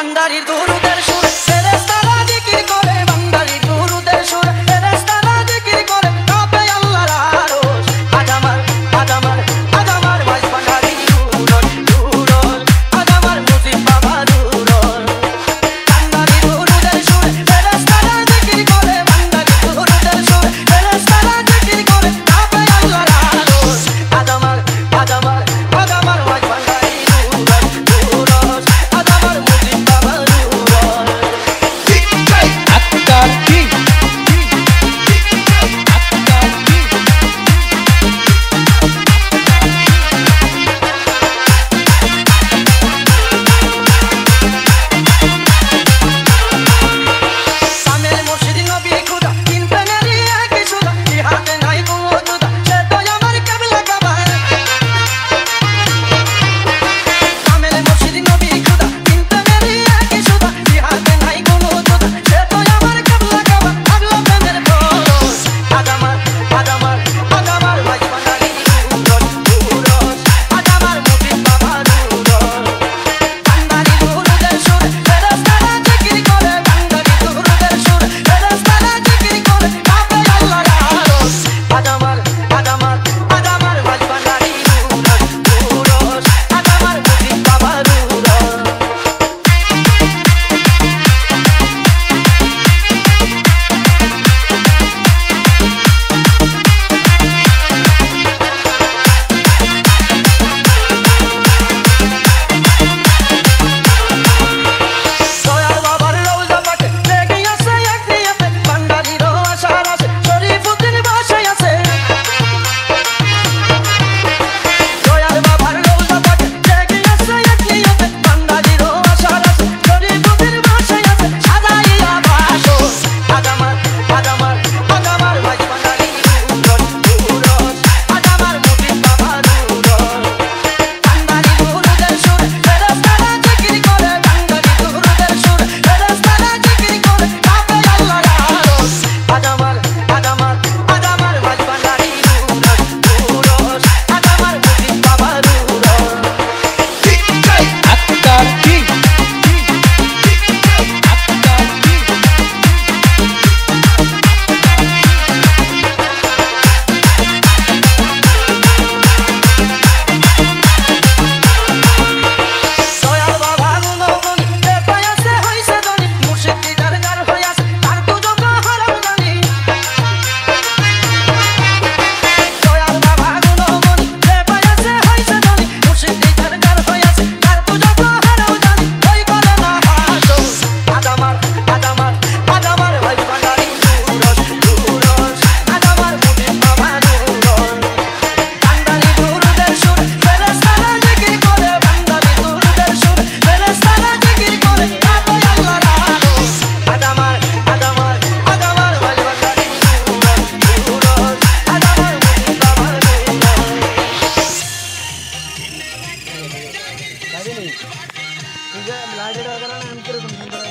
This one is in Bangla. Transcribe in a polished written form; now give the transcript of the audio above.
বান্দারির দুরুদের সুর ফেরেশতারা জিকির করে বান্দারির দুরুদের সুর ফেরেশতারা জিকির করে কাঁপে আল্লাহর আরশ আদামার আদামার আদামার ভাই বান্দারি দুরুদ দুরুদ আদামার মুজিব বাবা দুরুদ বান্দারির দুরুদের সুর ফেরেশতারা জিকির করে বান্দারির দুরুদের সুর ফেরেশতারা জিকির করে কাঁপে আল্লাহর আরশ আদামার আদামার আদামার ভাই বান্দারি দুরুদ দুরুদ আদামার মুজিব বাবা দুরুদ আক্তার কিং সামেল মুর্শিদ নবী খুদা তিন প্রাণেরই একই সুধা ইহাতে নাই কোনো জুদা সে তো আমার কাবলা কাবা সামেল মুর্শিদ নবী খুদা তিন প্রাণেরই একই সুধা ইহাতে নাই কোনো জুদা সে তো আমার কাবলা কাবা আগলা প্রেমের পরশ আদামার আদামার আদামার ভাই বান্দারি দুরুদ দুরুদ আদামার মুজিব বাবা দুরুদ বান্দারি দুরুদের সুর ফেরেশতারা জিকির করে বান্দারি দুরুদের সুর ফেরেশতারা জিকির করে কাঁপে আল্লাহর আরশ আদামার আদামার আদামার ভাই বান্দারি দুরুদ দুরুদ আদামার মুজিব বাবা দুরুদ দয়াল বাবার রওজা পাকে লেগে আছে এক নিয়তে বান্দারির আশার আছে শরীফুদ্দিন বাসায় আছে দয়াল বাবার রওজা পাকে লেগে আছে এক নিয়তে বান্দারির আশার আছে শরীফুদ্দিন বাসায় আছে সাজাইয়া বাসর আদামার আদামার আদামার ভাই বান্দারি দুরুদ দুরুদ আদামার মুজিব বাবা দুরুদ বান্দারি দুরুদের সুর ফেরেশতারা জিকির করে বান্দারি দুরুদের সুর ফেরেশতারা জিকির করে কাঁপে আল্লাহর আরশ আদামার আদামার আদামার ভাই বান্দারি দুরুদ দুরুদ আদামার মুজিব বাবা দুরুদ আক্তার কিং আক্তার কিং দয়াল বাবা গুণগুণ বেপায় আছে হইছে ধনী মুর্শিদ দিদার গার হয়ে আছে তার দুজো হারাম জানি দয়াল বাবা গুণগুণ বেপায় আছে হইছে ধনী মুর্শিদ দিদার গার হয়ে আছে তার দুজো হারাম জানি ওই করে না হাসো আদামার আদামার আদামার ভাই বান্দারি দুরুদ দুরুদ আদামার মুজিব বাবা দুরুদ বান্দারি দুরুদের সুর ফেরেশতারা জিকির করে বান্দারি দুরুদের সুর ফেরেশতারা জিকির করে কাঁপে আল্লাহর আরশ আদামার আদামার আদামার ভাই বান্দারি দুরুদ দুরুদ আদামার মুজিব বাবা দুরুদ लाइट